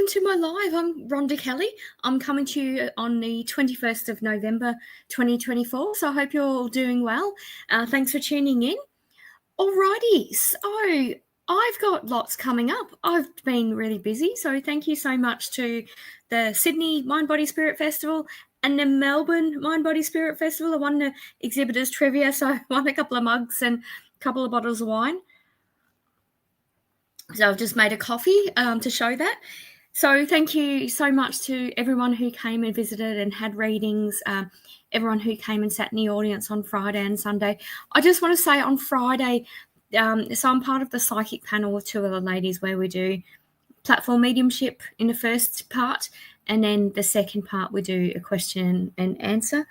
welcome to my live. I'm Rhonda Kelly. I'm coming to you on the 21st of November 2024, so I hope you're all doing well. Thanks for tuning in. Alrighty, so I've got lots coming up. I've been really busy, so thank you so much to the Sydney Mind Body Spirit Festival and the Melbourne Mind Body Spirit Festival. I won the exhibitors trivia, so I won a couple of mugs and a couple of bottles of wine. So I've just made a coffee to show that. So thank you so much to everyone who came and visited and had readings, everyone who came and sat in the audience on Friday and Sunday. I just want to say on Friday, so I'm part of the psychic panel with two other ladies where we do platform mediumship in the first part, and then the second part we do a question and answer.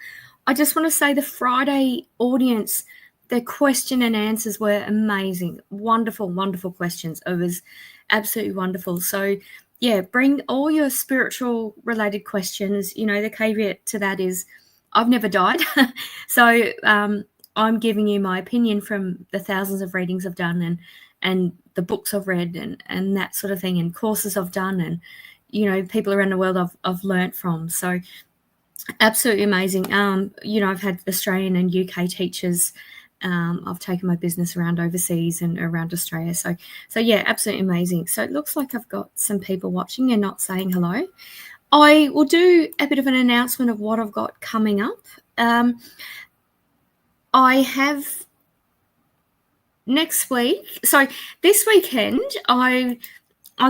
I just want to say the Friday audience, the question and answers were amazing. Wonderful, wonderful questions. It was absolutely wonderful. So, yeah, bring all your spiritual related questions. You know, the caveat to that is I've never died. So I'm giving you my opinion from the thousands of readings I've done and the books I've read and that sort of thing, and courses I've done, and, you know, people around the world I've learnt from. So absolutely amazing. You know, I've had Australian and UK teachers. I've taken my business around overseas and around Australia. So yeah, absolutely amazing. So it looks like I've got some people watching and not saying hello. I will do a bit of an announcement of what I've got coming up. I have next week. So this weekend, on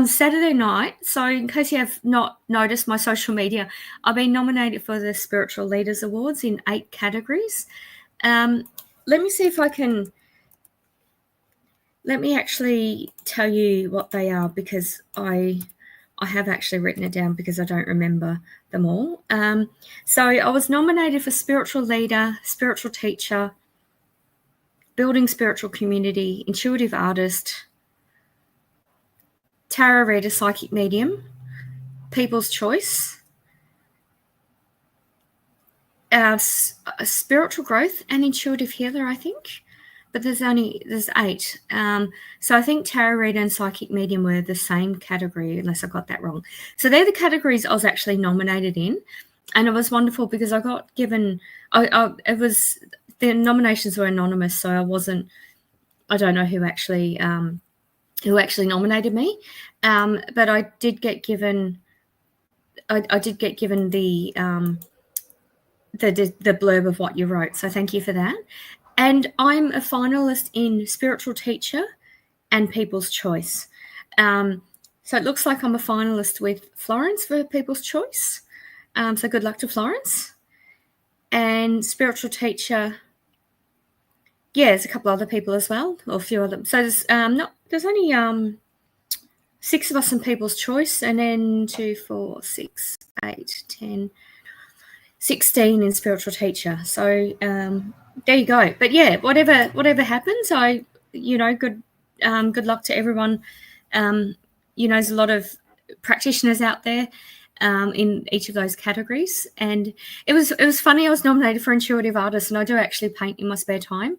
Saturday night, so in case you have not noticed my social media, I've been nominated for the Spiritual Leaders Awards in 8 categories. Let me see if I can, let me actually tell you what they are, because I have actually written it down because I don't remember them all. So I was nominated for Spiritual Leader, Spiritual Teacher, Building Spiritual Community, Intuitive Artist, Tarot Reader, Psychic Medium, People's Choice, Spiritual Growth and Intuitive Healer, I think. But there's 8. So I think Tarot Reader and Psychic Medium were the same category, unless I got that wrong. So they're the categories I was actually nominated in. And it was wonderful because I got given, it was, the nominations were anonymous, so I don't know who actually nominated me. But I did get given, I did get given the blurb of what you wrote. So thank you for that. And I'm a finalist in Spiritual Teacher and People's Choice. So it looks like I'm a finalist with Florence for People's Choice. So good luck to Florence. And Spiritual Teacher, yeah, there's a couple other people as well, or a few of them. So there's only 6 of us in People's Choice, and then 2, 4, 6, 8, 10, 16 in Spiritual Teacher. So there you go. But yeah, whatever happens, good luck to everyone. You know, there's a lot of practitioners out there in each of those categories, and it was funny. I was nominated for Intuitive Artist, and I do actually paint in my spare time.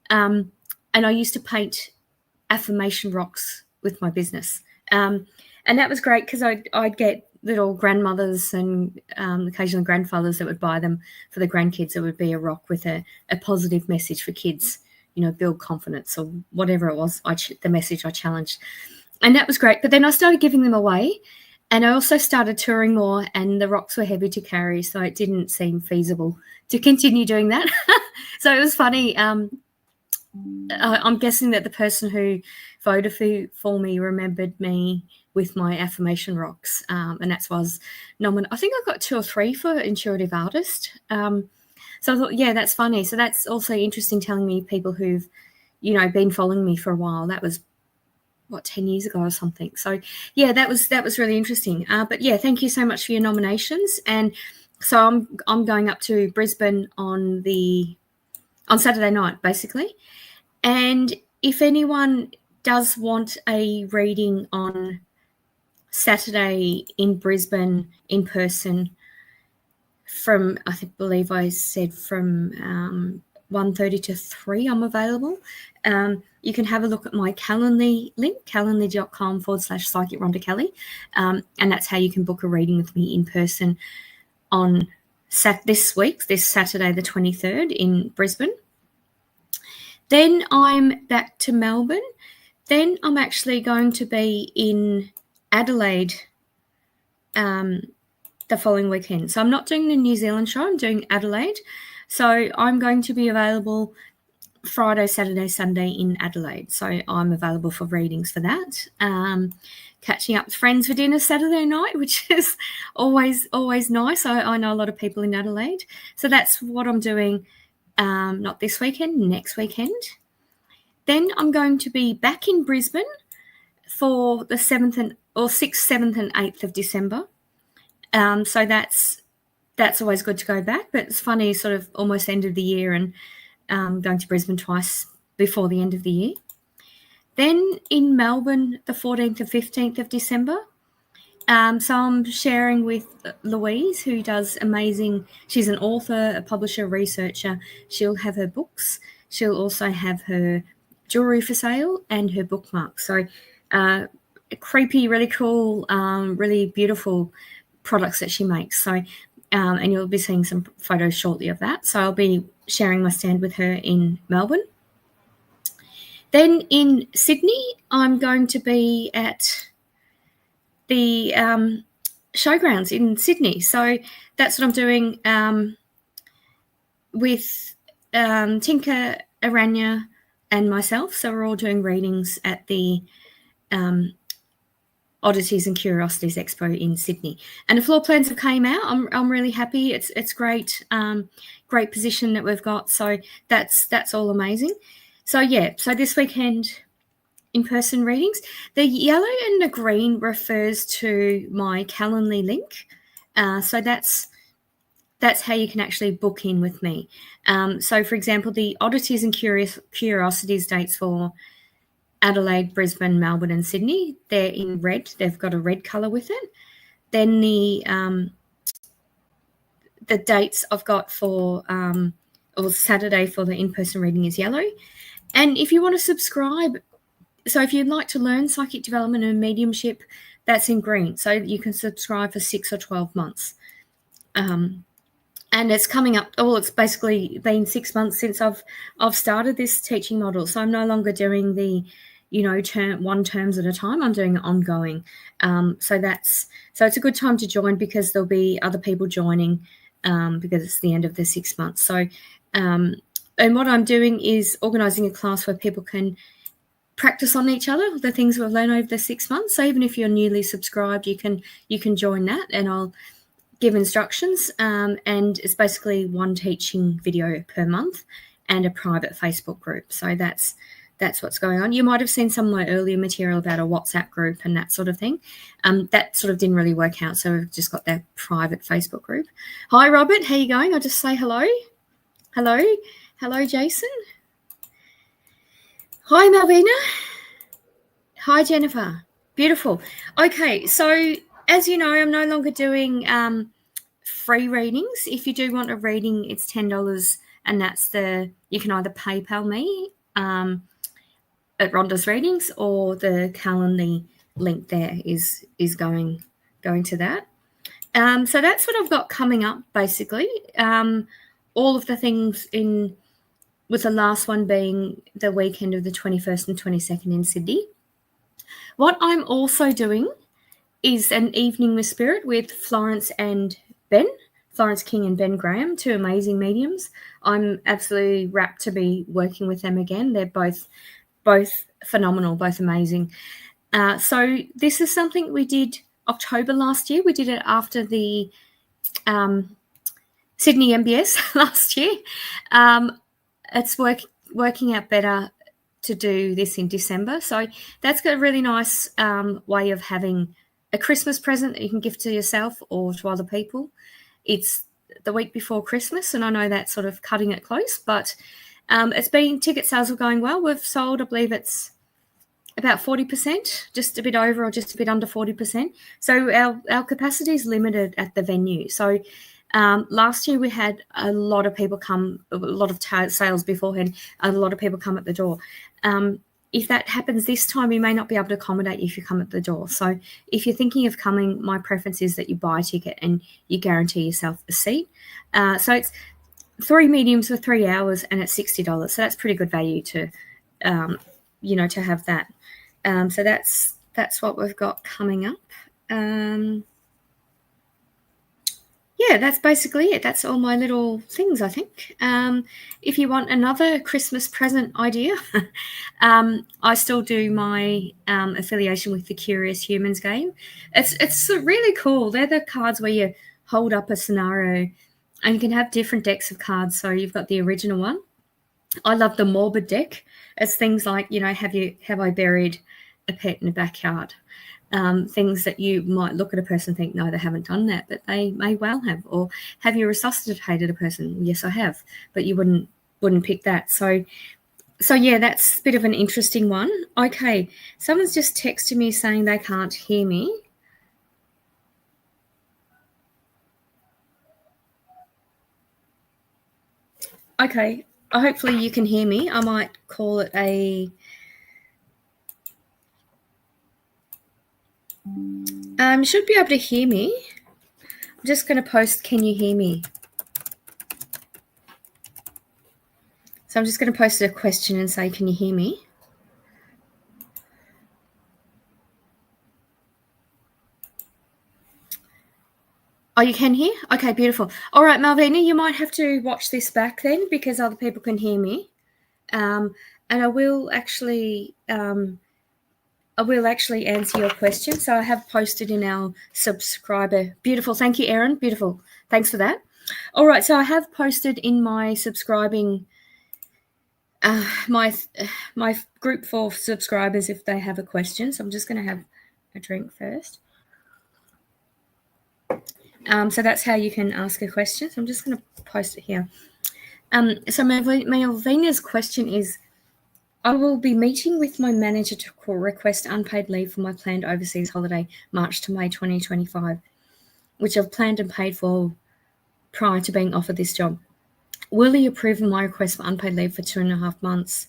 And I used to paint affirmation rocks with my business, and that was great because I'd get little grandmothers and occasionally grandfathers that would buy them for the grandkids. It would be a rock with a positive message for kids, you know, build confidence or whatever it was, the message I challenged. And that was great. But then I started giving them away, and I also started touring more, and the rocks were heavy to carry, so it didn't seem feasible to continue doing that. So it was funny. I'm guessing that the person who voted for me remembered me with my affirmation rocks, and that's why I was nominated. I think I got 2 or 3 for Intuitive Artist. So I thought, yeah, that's funny. So that's also interesting, telling me people who've, you know, been following me for a while. That was 10 years ago or something. So yeah, that was really interesting. But yeah, thank you so much for your nominations. And so I'm going up to Brisbane on Saturday night, basically. And if anyone does want a reading on Saturday in Brisbane in person, from, I believe I said from 1:30 to 3 I'm available. You can have a look at my Calendly link, calendly.com/psychic Rhonda Kelly, and that's how you can book a reading with me in person on this Saturday the 23rd in Brisbane. Then I'm back to Melbourne. Then I'm actually going to be in Adelaide the following weekend. So I'm not doing the New Zealand show, I'm doing Adelaide. So I'm going to be available Friday, Saturday, Sunday in Adelaide. So I'm available for readings for that. Catching up with friends for dinner Saturday night, which is always nice. I know a lot of people in Adelaide. So that's what I'm doing, not this weekend, next weekend. Then I'm going to be back in Brisbane for the 6th, 7th and 8th of December. So that's always good to go back. But it's funny, sort of almost end of the year and going to Brisbane twice before the end of the year. Then in Melbourne, the 14th and 15th of December. So I'm sharing with Louise, who does amazing. She's an author, a publisher, researcher. She'll have her books. She'll also have her jewelry for sale and her bookmarks. So creepy, really cool, really beautiful products that she makes. So and you'll be seeing some photos shortly of that. So I'll be sharing my stand with her in Melbourne. Then in Sydney, I'm going to be at the showgrounds in Sydney. So that's what I'm doing with Tinka, Aranya, and myself. So we're all doing readings at the Oddities and Curiosities Expo in Sydney. And the floor plans have came out. I'm really happy. It's great, great position that we've got. So that's all amazing. So yeah, so this weekend, in-person readings. The yellow and the green refers to my Calendly link. So that's how you can actually book in with me. So for example, the Oddities and Curiosities dates for Adelaide, Brisbane, Melbourne and Sydney, they're in red. They've got a red colour with it. Then the dates I've got for Saturday for the in-person reading is yellow. And if you want to subscribe, so if you'd like to learn psychic development and mediumship, that's in green. So you can subscribe for 6 or 12 months. And it's coming up, it's basically been 6 months since I've started this teaching model. So I'm no longer doing the, one terms at a time. I'm doing it ongoing. So it's a good time to join because there'll be other people joining because it's the end of the 6 months. So, and what I'm doing is organising a class where people can practice on each other, the things we've learned over the 6 months. So even if you're newly subscribed, you can join that, and I'll give instructions. And it's basically one teaching video per month and a private Facebook group. So that's what's going on. You might have seen some of my earlier material about a WhatsApp group and that sort of thing. That sort of didn't really work out, so we've just got that private Facebook group. Hi, Robert. How you going? I'll just say hello. Hello, Jason. Hi, Malvina. Hi, Jennifer. Beautiful. Okay, so as you know, I'm no longer doing free readings. If you do want a reading, it's $10, and you can either PayPal me at Rhonda's Readings, or the Calendly link there is going to that. So that's what I've got coming up, basically. All of the things with the last one being the weekend of the 21st and 22nd in Sydney. What I'm also doing is an evening with spirit with Florence and Ben, Florence King and Ben Graham, two amazing mediums. I'm absolutely rapt to be working with them again. They're both phenomenal, both amazing. So this is something we did October last year. We did it after the Sydney MBS last year. It's working out better to do this in December. So that's got a really nice way of having a Christmas present that you can give to yourself or to other people. It's the week before Christmas, and I know that's sort of cutting it close, but ticket sales are going well. We've sold, I believe it's about 40%, just a bit over or just a bit under 40%. So our capacity is limited at the venue. So Last year we had a lot of people come, a lot of sales beforehand, a lot of people come at the door. If that happens this time, we may not be able to accommodate you if you come at the door. So if you're thinking of coming, my preference is that you buy a ticket and you guarantee yourself a seat. So it's 3 mediums for 3 hours and it's $60. So that's pretty good value to, to have that. So that's what we've got coming up. Yeah, that's basically it. That's all my little things, I think. If you want another Christmas present idea, I still do my affiliation with the Curious Humans game. It's really cool. They're the cards where you hold up a scenario and you can have different decks of cards. So you've got the original one. I love the morbid deck. It's things like, have I buried a pet in the backyard? Things that you might look at a person and think, no, they haven't done that, but they may well have. Or have you resuscitated a person? Yes, I have, but you wouldn't pick that. So yeah, that's a bit of an interesting one. Okay, someone's just texted me saying they can't hear me. Okay, hopefully you can hear me. I might call it a... should be able to hear me. I'm just going to post, can you hear me? So I'm just going to post a question and say, can you hear me? Oh, you can hear? Okay, beautiful. All right, Malvina, you might have to watch this back then because other people can hear me. And I will actually answer your question. So I have posted in our subscriber. Beautiful. Thank you, Erin. Beautiful. Thanks for that. All right. So I have posted in my subscribing, my group for subscribers if they have a question. So I'm just going to have a drink first. So that's how you can ask a question. So I'm just going to post it here. So Malvina's question is, I will be meeting with my manager to request unpaid leave for my planned overseas holiday, March to May 2025, which I've planned and paid for prior to being offered this job. Will he approve my request for unpaid leave for 2.5 months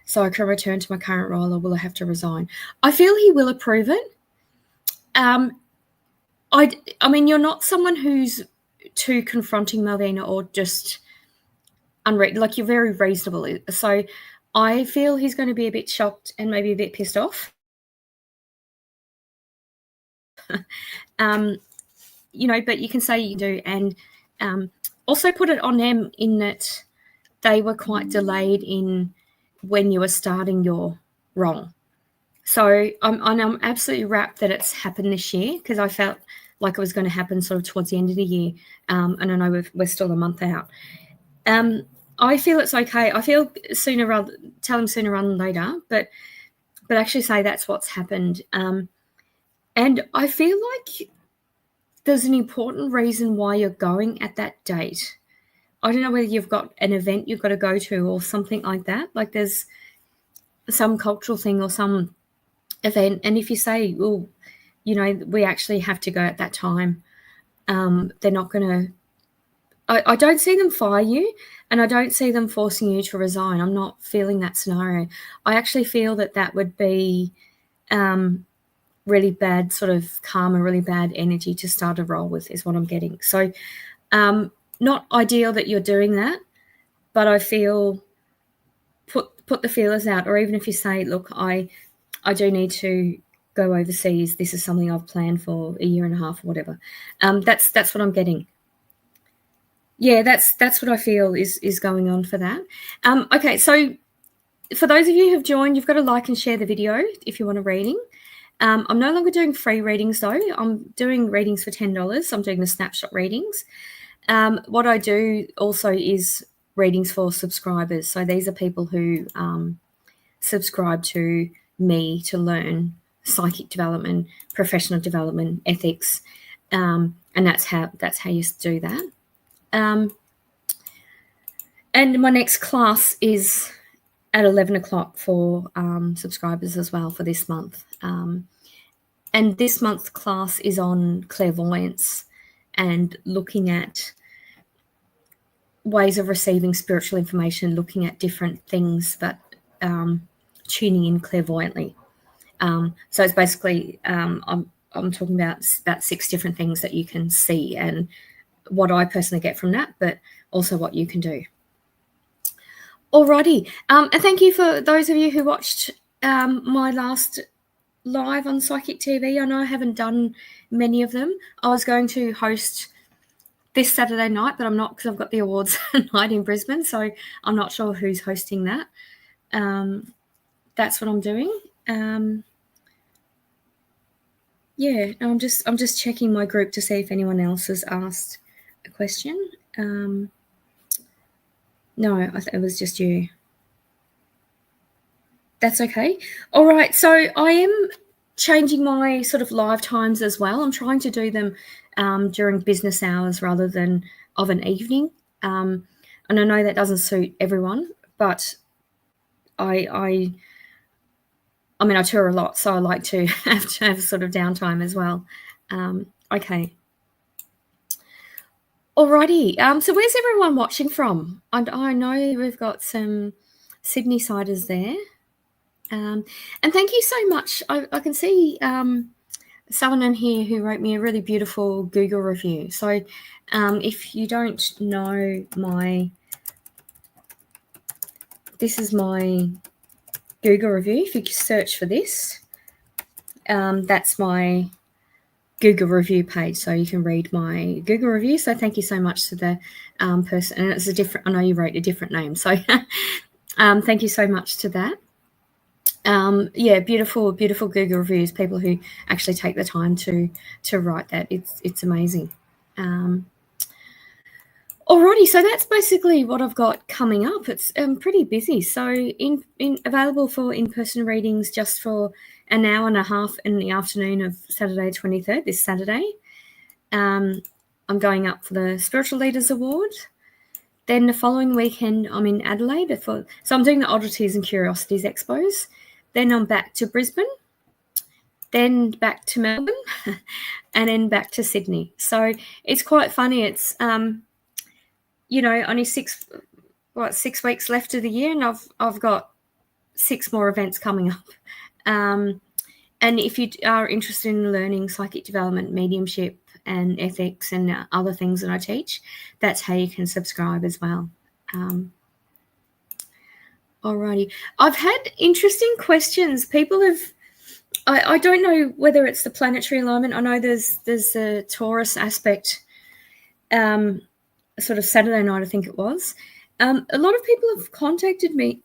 so I can return to my current role, or will I have to resign? I feel he will approve it. I mean, you're not someone who's too confronting, Malvina, or just like you're very reasonable. So I feel he's going to be a bit shocked and maybe a bit pissed off. But you can say you do, and also put it on them in that they were quite delayed in when you were starting your role. So I'm absolutely rapt that it's happened this year because I felt like it was going to happen sort of towards the end of the year, and I know we're still a month out. I feel it's okay. I feel tell him sooner rather than later, but actually say that's what's happened. And I feel like there's an important reason why you're going at that date. I don't know whether you've got an event you've got to go to or something like that. Like there's some cultural thing or some event. And if you say, well, we actually have to go at that time, they're not going to... I don't see them fire you, and I don't see them forcing you to resign. I'm not feeling that scenario. I actually feel that would be really bad sort of karma, really bad energy to start a role with is what I'm getting. So not ideal that you're doing that, but I feel put the feelers out, or even if you say, look, I do need to go overseas. This is something I've planned for 1.5 years or whatever. That's what I'm getting. Yeah, that's what I feel is going on for that. Okay, so for those of you who've joined, you've got to like and share the video if you want a reading. I'm no longer doing free readings though. I'm doing readings for $10. I'm doing the snapshot readings. What I do also is readings for subscribers. So these are people who subscribe to me to learn psychic development, professional development, ethics, and that's how you do that. And my next class is at 11 o'clock for subscribers as well for this month. And this month's class is on clairvoyance and looking at ways of receiving spiritual information, looking at different things, but tuning in clairvoyantly. So it's basically, I'm talking about 6 different things that you can see, and what I personally get from that, but also what you can do. Alrighty, and thank you for those of you who watched my last live on Psychic TV. I know I haven't done many of them. I was going to host this Saturday night, but I'm not, because I've got the awards night in Brisbane, so I'm not sure who's hosting that. That's what I'm doing. Yeah, I'm just checking my group to see if anyone else has asked a question. No, it was just you. That's okay. All right, so I am changing my sort of live times as well. I'm trying to do them during business hours rather than of an evening. And I know that doesn't suit everyone, but I mean, I tour a lot, so I like to have sort of downtime as well. Okay. Alrighty. So where's everyone watching from? I know we've got some Sydney siders there. And thank you so much. I can see someone in here who wrote me a really beautiful Google review. So if you don't know this is my Google review. If you search for this, that's my Google review page, so you can read my Google review. So thank you so much to the person, and it's a different, I know you wrote a different name, so thank you so much to that. Yeah, beautiful Google reviews, people who actually take the time to write that. It's amazing. Alrighty, so that's basically what I've got coming up. It's pretty busy. So available for in-person readings just for an hour and a half in the afternoon of Saturday 23rd, this Saturday. I'm going up for the Spiritual Leaders Award. Then the following weekend, I'm in Adelaide. So I'm doing the Oddities and Curiosities Expos. Then I'm back to Brisbane. Then back to Melbourne. And then back to Sydney. So it's quite funny. It's... only 6 weeks left of the year, and I've got 6 more events coming up. And if you are interested in learning psychic development, mediumship, and ethics, and other things that I teach, that's how you can subscribe as well. Alrighty, I've had interesting questions. People have. I don't know whether it's the planetary alignment. I know there's a Taurus aspect. Sort of Saturday night, I think it was. A lot of people have contacted me.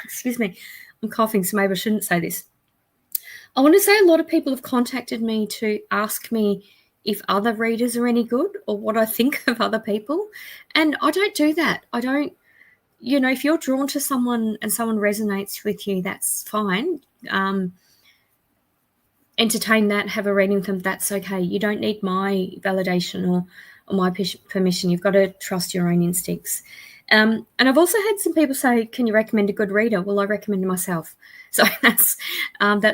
Excuse me, I'm coughing, so maybe I shouldn't say this. I want to say a lot of people have contacted me to ask me if other readers are any good or what I think of other people. And I don't do that. I don't, if you're drawn to someone and someone resonates with you, that's fine. Entertain that, have a reading with them, that's okay. You don't need my validation or my permission. You've got to trust your own instincts. And I've also had some people say, can you recommend a good reader? Well, I recommend myself. So that's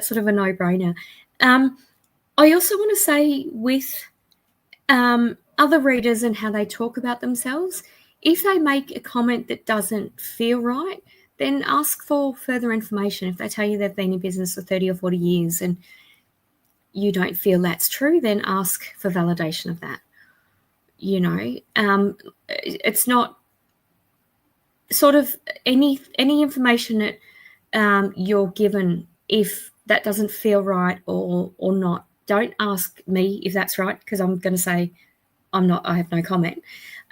sort of a no-brainer. I also want to say with other readers and how they talk about themselves, if they make a comment that doesn't feel right, then ask for further information. If they tell you they've been in business for 30 or 40 years and you don't feel that's true, then ask for validation of that. It's not sort of any information that you're given, if that doesn't feel right or not, don't ask me if that's right, because I'm going to say I have no comment.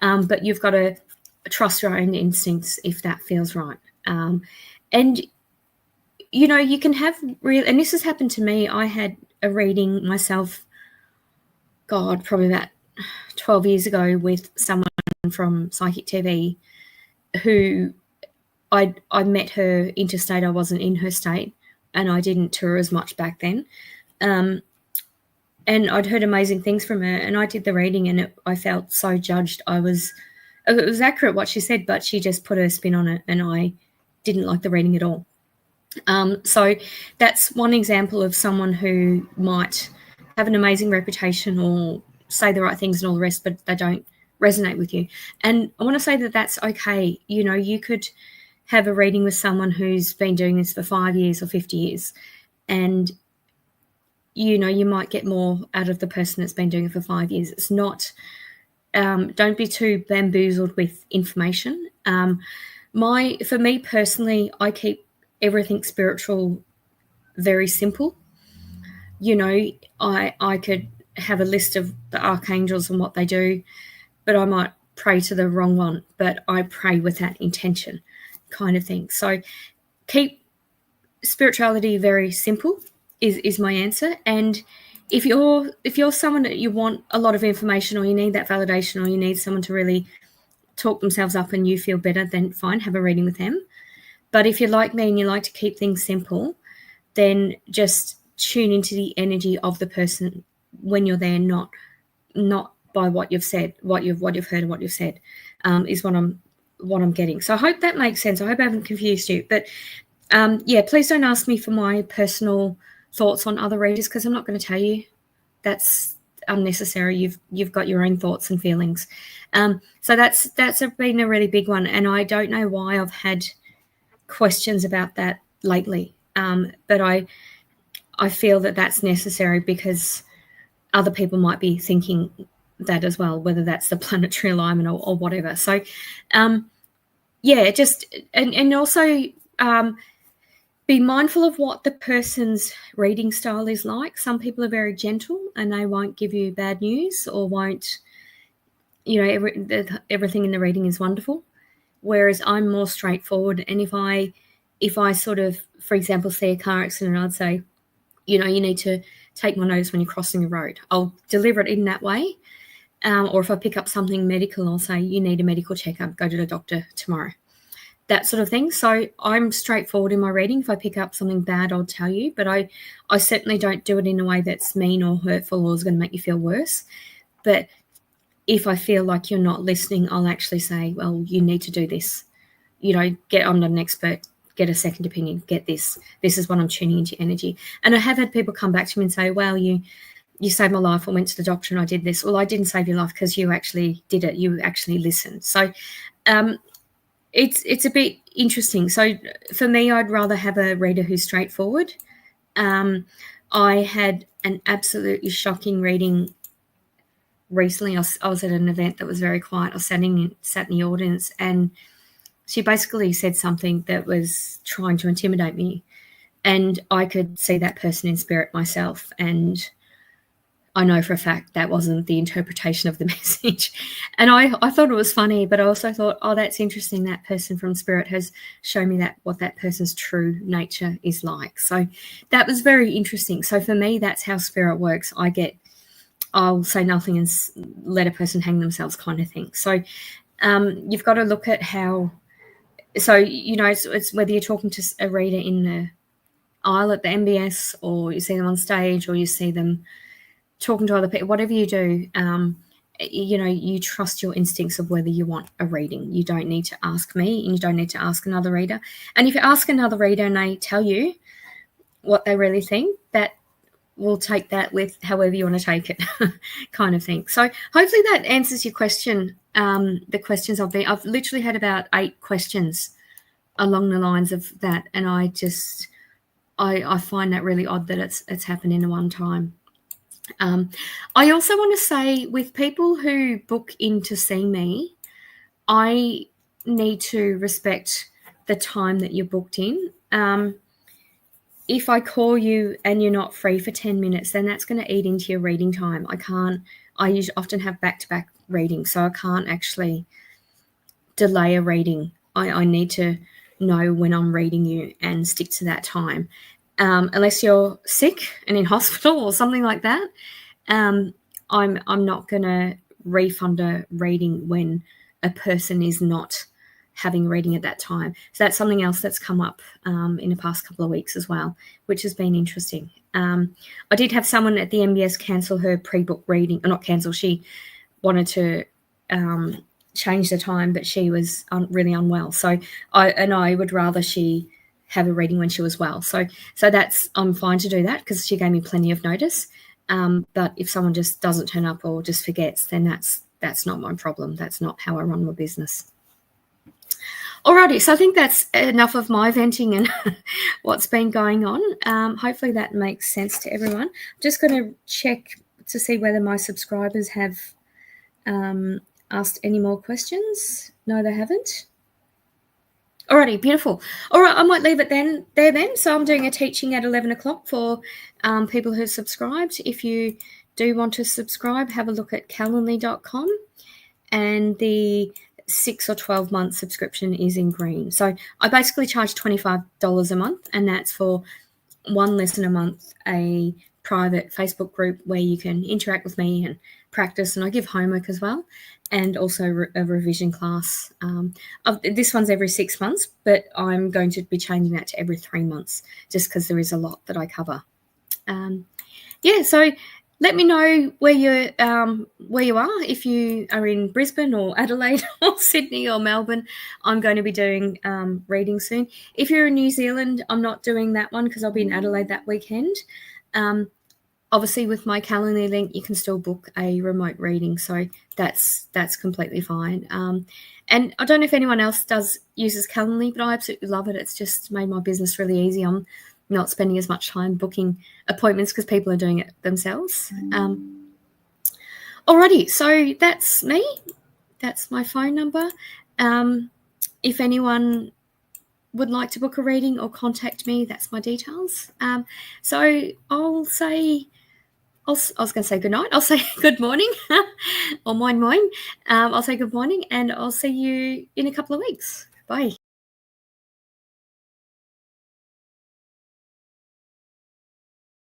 But you've got to trust your own instincts if that feels right. And you can have and this has happened to me. I had a reading myself, probably about 12 years ago, with someone from Psychic TV who I met her interstate. I wasn't in her state, and I didn't tour as much back then. And I'd heard amazing things from her, and I did the reading, and I felt so judged. It was accurate what she said, but she just put her spin on it, and I didn't like the reading at all. So that's one example of someone who might have an amazing reputation or say the right things and all the rest, but they don't resonate with you. And I want to say that that's okay. You know, you could have a reading with someone who's been doing this for 5 years or 50 years, and you know, you might get more out of the person that's been doing it for 5 years. It's not, don't be too bamboozled with information. For me personally, I keep everything spiritual very simple. You know, I could have a list of the archangels and what they do, but I might pray to the wrong one, but I pray with that intention, kind of thing. So keep spirituality very simple is my answer. And if you're someone that you want a lot of information, or you need that validation, or you need someone to really talk themselves up and you feel better, then fine, have a reading with them. But if you're like me and you like to keep things simple, then just tune into the energy of the person when you're there, not by what you've said, what you've heard and what you've said, is what I'm getting. So I hope that makes sense. I hope I haven't confused you. But yeah, please don't ask me for my personal thoughts on other readers, because I'm not going to tell you. That's unnecessary. You've got your own thoughts and feelings. So that's been a really big one, and I don't know why I've had questions about that lately. But I feel that that's necessary, because other people might be thinking that as well, whether that's the planetary alignment or whatever. So yeah, just and also be mindful of what the person's reading style is like. Some people are very gentle and they won't give you bad news, or won't, you know, everything in the reading is wonderful. Whereas I'm more straightforward. And if I sort of, for example, see a car accident, I'd say, you know, you need to take my notice when you're crossing the road. I'll deliver it in that way. Or if I pick up something medical, I'll say, you need a medical checkup, go to the doctor tomorrow. That sort of thing. So I'm straightforward in my reading. If I pick up something bad, I'll tell you, but I certainly don't do it in a way that's mean or hurtful or is going to make you feel worse. But if I feel like you're not listening, I'll actually say, well, you need to do this. You know, I'm not an expert, get a second opinion, get this. This is what I'm tuning into energy. And I have had people come back to me and say, well, you saved my life. I went to the doctor and I did this. Well, I didn't save your life because you actually did it. You actually listened. So it's a bit interesting. So for me, I'd rather have a reader who's straightforward. I had an absolutely shocking reading recently. I was at an event that was very quiet. I sat in the audience, and she basically said something that was trying to intimidate me, and I could see that person in spirit myself, and I know for a fact that wasn't the interpretation of the message. And I thought it was funny, but I also thought, oh, that's interesting. That person from spirit has shown me what that person's true nature is like. So that was very interesting. So for me, that's how spirit works. I'll say nothing and let a person hang themselves, kind of thing. So you've got to look at how, so, you know, it's whether you're talking to a reader in the aisle at the MBS, or you see them on stage, or you see them talking to other people, whatever you do, you know, you trust your instincts of whether you want a reading. You don't need to ask me, and you don't need to ask another reader. And if you ask another reader and they tell you what they really think, that will take that with however you want to take it, kind of thing. So hopefully that answers your question. The questions I've literally had about 8 questions along the lines of that, and I find that really odd that it's happened in one time. I also want to say, with people who book in to see me, I need to respect the time that you're booked in. If I call you and you're not free for 10 minutes, then that's going to eat into your reading time. I usually often have back-to-back readings, so I can't actually delay a reading. I need to know when I'm reading you and stick to that time. Unless you're sick and in hospital or something like that, I'm not going to refund a reading when a person is not having a reading at that time. So that's something else that's come up in the past couple of weeks as well, which has been interesting. I did have someone at the MBS cancel her pre-book reading, or not cancel, she wanted to change the time, but she was really unwell. So I would rather she have a reading when she was well. So that's, I'm fine to do that because she gave me plenty of notice. But if someone just doesn't turn up or just forgets, then that's that's not my problem. That's not how I run my business. Alrighty, so I think that's enough of my venting and what's been going on. Hopefully that makes sense to everyone. I'm just going to check to see whether my subscribers have asked any more questions. No, they haven't. Alrighty, beautiful. All right, I might leave it there. So I'm doing a teaching at 11 o'clock for people who subscribed. If you do want to subscribe, have a look at calendly.com, and the 6 or 12 month subscription is in green. So I basically charge $25 a month, and that's for one lesson a month, a private Facebook group where you can interact with me and practice, and I give homework as well, and also a revision class. This one's every 6 months, but I'm going to be changing that to every 3 months just because there is a lot that I cover. So let me know where you are. If you are in Brisbane or Adelaide or Sydney or Melbourne, I'm going to be doing readings soon. If you're in New Zealand, I'm not doing that one because I'll be in Adelaide that weekend. Obviously, with my Calendly link, you can still book a remote reading, so that's completely fine. And I don't know if anyone else uses Calendly, but I absolutely love it. It's just made my business really easy. I'm not spending as much time booking appointments because people are doing it themselves. Alrighty, so that's me. That's my phone number. If anyone would like to book a reading or contact me, that's my details. So I'll say, I was going to say good night. I'll say good morning or moin moin. I'll say good morning, and I'll see you in a couple of weeks. Bye.